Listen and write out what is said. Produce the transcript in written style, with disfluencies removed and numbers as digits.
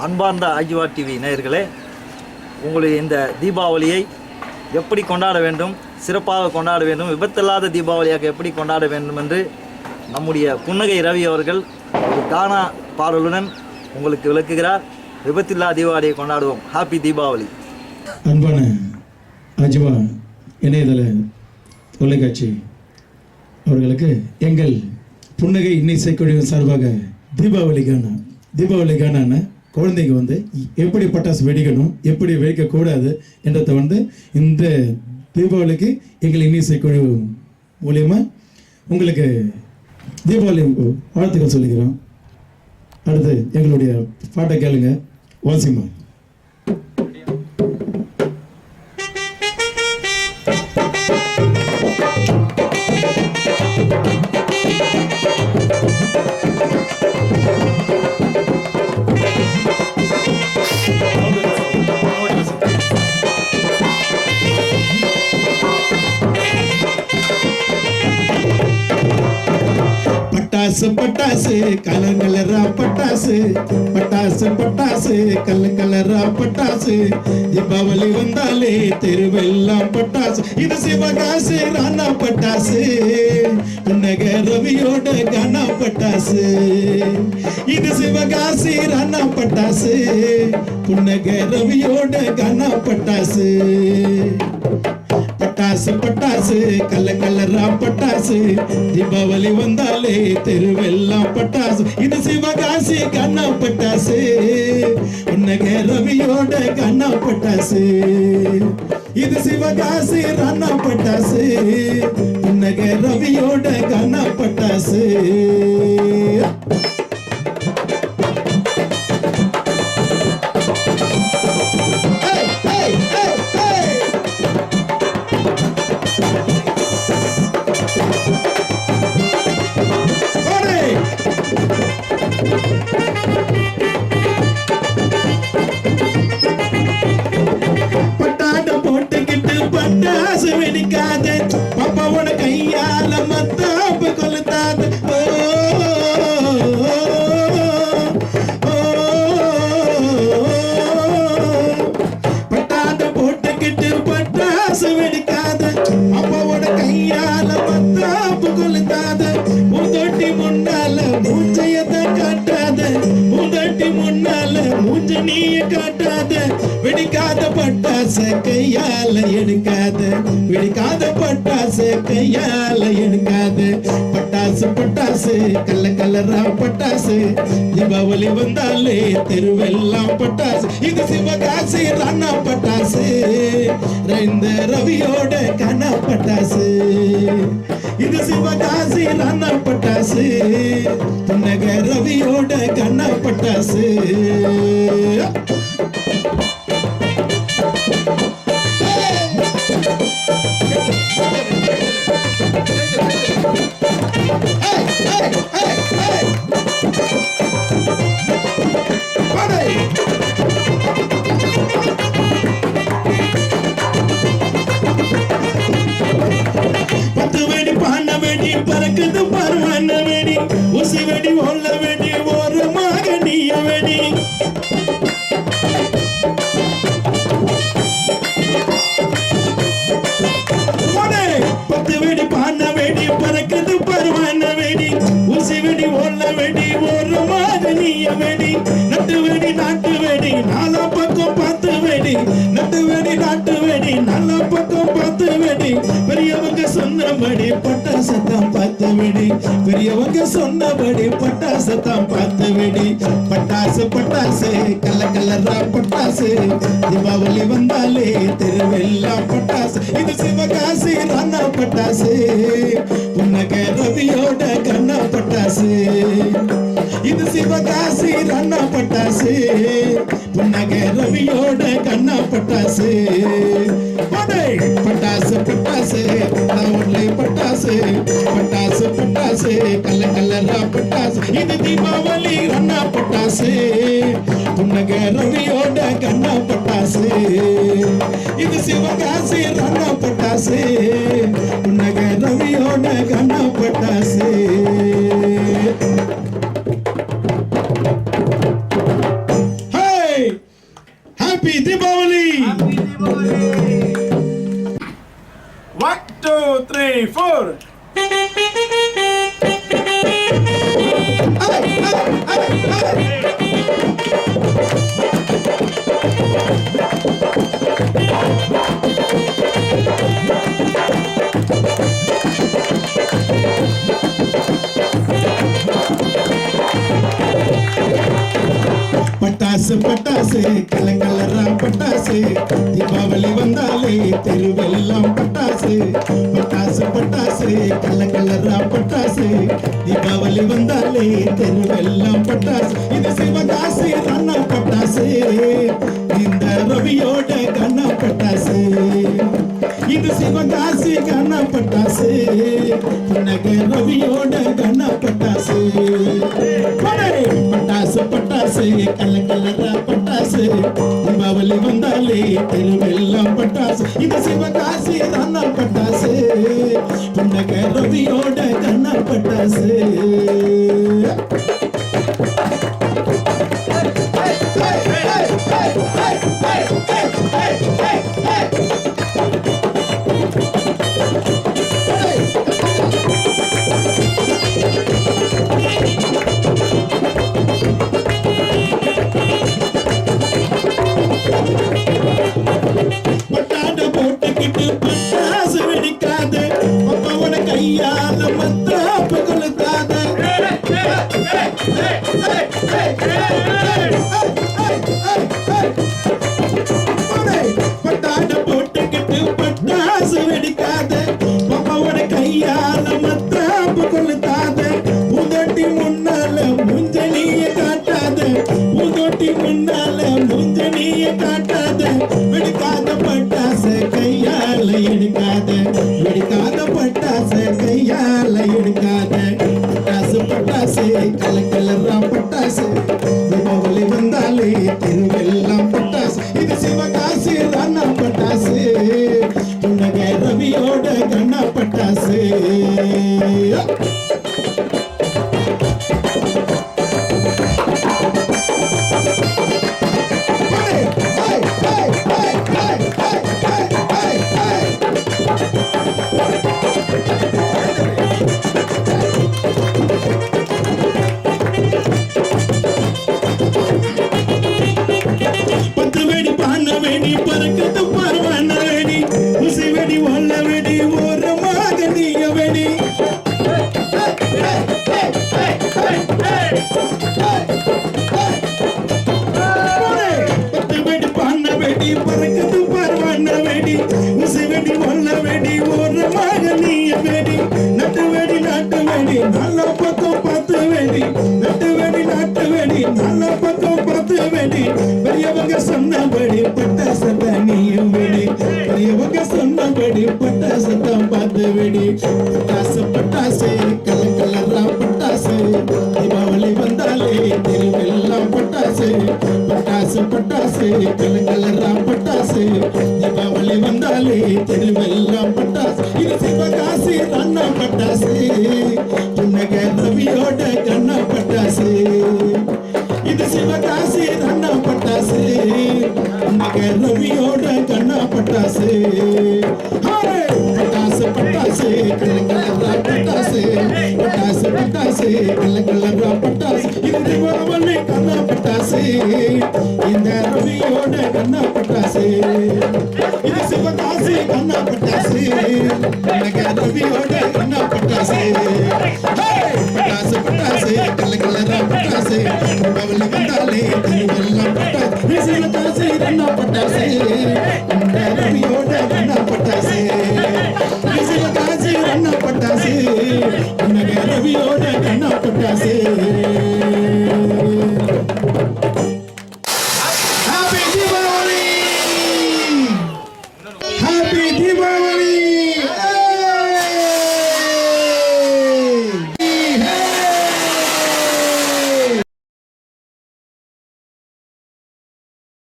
அன்பார்ந்த ஐஜிவா டிவி நேயர்களே, உங்களுடைய இந்த தீபாவளியை எப்படி கொண்டாட வேண்டும், சிறப்பாக கொண்டாட வேண்டும், விபத்தில்லாத தீபாவளியாக எப்படி கொண்டாட வேண்டும் என்று நம்முடைய புன்னகை ரவி அவர்கள் ஒரு கானா பாடலுடன் உங்களுக்கு விளக்குகிறார். விபத்தில்லா தீபாவளியை கொண்டாடுவோம். ஹாப்பி தீபாவளி. அன்பான ஐஜிவா இணையதள தொலைக்காட்சி அவர்களுக்கு எங்கள் புன்னகை இன்னிசைக்குழுவின் சார்பாக தீபாவளி கானா குழந்தைங்க வந்து எப்படி பட்டாசு வெடிக்கணும், எப்படி வெடிக்கக்கூடாது என்றதை வந்து இந்த தீபாவளிக்கு எங்கள் இன்னிசைக்குழு மூலியமா உங்களுக்கு தீபாவளி வாழ்த்துக்கள் சொல்லிக்கிறோம். அடுத்து எங்களுடைய பாட்டை கேளுங்க. வாசிமா. பட்டாசு பட்டாசு கலர் கலரா பட்டாசு, பட்டாசு பட்டாசு கலர் கலரா பட்டாசு, தீபாவளி வந்தாலே தெருவெல்லாம் பட்டாசு. இது சிவகாசி ராணா பட்டாசு, புன்னக ரவியோட கானா பட்டாசு. இது சிவகாசி ராணா பட்டாசு, புன்னக ரவியோட கானா பட்டாசு. பட்டாசு பட்டாசு கல்ல கலரா பட்டாசு, தீபாவளி வந்தாலே தெருவெல்லாம் பட்டாசு. இது சிவகாசி கண்ணா பட்டாசு, புன்னக ரவியோட கண்ணா பட்டாசு. இது சிவகாசி ராணா பட்டாசு, புன்னக ரவியோட கண்ணா பட்டாசு. பட்டாசு வெடிக்காத பாப்பாவோட கையால மத்தாப்பு கொளுத்தாத. பட்டாட போட்டுக்கிட்டு பட்டாசு வெடிக்காத பாப்பாவோட கையால மத்தாப்பு கொளுத்தாத. பூந்தொட்டி முன்னால மூச்சையத்தை காட்டாத, பூந்தொட்டி முன்னால மூஞ்ச நீய காட்டாத. வெடிக்காத பட்டாச கையால எடுக்காத, வெடிக்காத பட்டாச கையால எடுக்காத. பட்டாசு பட்டாசு கல்ல கலரா பட்டாசு, தீபாவளி வந்தாலே தெருவெல்லாம் பட்டாசு. இது சிவகாசி ராணா பட்டாசு, இந்த ரவியோட கானா பட்டாசு. இது சிவகாசி ராணா பட்டாசு, புன்னக ரவியோட கானா பட்டாசு. பத்து வெடி பான வெடி பறக்குது பருவன வெடி, ஊசி வெடி ஓல்ல வெடி ஒரு மகனிய வெடி. பத்து வெடி பான வெடி பறக்குது பருவன வெடி, ஊசி வெடி ஓல்ல வெடி ஒரு மகனிய வெடி. நட்டு வெடி நாட்டு வெடி நாலா பக்கம் பார்த்து வெடி, நட்டு வெடி நாட்டு வெடி நாலா பக்கம் பார்த்து வெடி. பெரியவங்க சொன்னபடி பட்டாசத்தான் பார்த்து வெடி, பெரியவங்க சொன்னபடி பட்டாசத்தான் பார்த்து வெடி. பட்டாசு பட்டாசு கல்ல கலரா பட்டாசு, தீபாவளி வந்தாலே தெருவெல்லாம் பட்டாசு. இது சிவகாசி ராணா பட்டாசு, புன்னக ரவியோட கண்ணா பட்டாசு. இது சிவகாசி ராணா பட்டாசு, புன்னக ரவியோட கண்ணா பட்டாசு. பட்டாசு பட்டாசு ஒன்லை பட்டாசு, பட்டாசு பட்டாசு கல்ல கலரா பட்டாசு. இது தீபாவளி ராணா பட்டாசு, புன்னக ரவியோட கண்ணா பட்டாசு. இது சிவகாசி ராணா பட்டாசு, புன்னக ரவியோட கண்ணா பட்டாசு. பட்டாசு பட்டாசு கலக்கலரா பட்டாசு தீபாவளி வந்தாலே தெருவெல்லாம் பட்டாசு பட்டாசு பட்டாசு கலக்கலரா பட்டாசு தீபாவளி வந்தாலே தெருவெல்லாம் பட்டாசு இது சிவகாசி அண்ணா பட்டாசு இந்த ரவியோட கண்ணா பட்டாசு இது சிவகாசி கண்ணா பட்டாசு புன்னகை ரவியோட கண்ணா பட்டாசு பட்டாசு பட்டாசு கலக்கலரா பட்டாசு தீபாவளி வந்தாலே தெருவெல்லாம் பட்டாசு இது சிவகாசி அண்ணா பட்டாசு புன்னகை ரவியோட கண்ணா பட்டாசு பட்டாட போட்டுக்கிட்டு பட்டாசு வெடிக்காத அப்பாவோட கையால மத்தாப்பு கொளுத்தாத பட்டாட போட்டுக்கிட்டு பட்டாசு வெடிக்காத அப்பாவோட கையால மத்தாப்பு கொளுத்தாத பூந்தோட்டி முன்னால முஞ்சனிய காட்டாத பூந்தோட்டி முன்னால முஞ்சனிய காட்டாத வெடிக்காத பட்டாச கையால எடுக்காத வெடிக்காத பட்டாச கையால எடுக்காத பட்டாசு பட்டாசு கலக்கலரா பட்டாசு தீபாவளி வந்தாலே தெருவெல்லாம் பட்டாசு இது சிவகாசி அண்ணா பட்டாசு புன்னகை ரவியோட கண்ணா பட்டாசு பத்து வெடி பான வெடி பறக்குது பரவான வெடி உசி வெடி ஒல்ல வெடி ஒரு மகனிய வெடி பத்து வெடி பான வெடி பறக்குது பரவான வெடி உசி வெடி ஒல்ல வெடி ஒரு மகனிய வெடி நட்டு வெடி நல்ல பக்கம் பார்த்து வெடி நட்டு வெடி நாட்டு வெடி நல்ல பக்கம் பார்த்து வெடி பெரியவங்க சொன்னபடி பட்ட சத்தம் நீயும் வெடி பெரியவங்க சொன்னபடி பட்ட சத்தம் பார்த்து வெடி பட்டாசு பட்டாசு கலக்கலரா பட்டாசு தீபாவளி வந்தாலே தெருவெல்லாம் பட்டாசு பட்டாசு பட்டாசு கலக்கலரா பட்டாசு தீபாவளி வந்தாலே தெருவெல்லாம் பட்டாசு இது சிவகாசி அண்ணா பட்டாசு புன்னகை ரவியோட கண்ணா பட்டாசு இது சிவகாசி அண்ணா பட்டாசு புன்னகை ரவியோட கண்ணா பட்டாசு பட்டாசு பட்டாசு கலக்கலரா பட்டாசு பட்டாசு பட்டாசு கலக்கலரா பட்டாசு இது தீபாவளி கண்ணா பட்டாசு இந்த ரவியோட கண்ணா பட்டாசு இது சிவகாசி கண்ணா பட்டாசு புன்னகை ரவியோட கண்ணா பட்டாசு பட்டாசு பட்டாசு கலக்கலரா பட்டாசு தீபாவளி வந்தாலே தெருவெல்லாம் பட்டாசு சிவகாசி கண்ணா பட்டாசு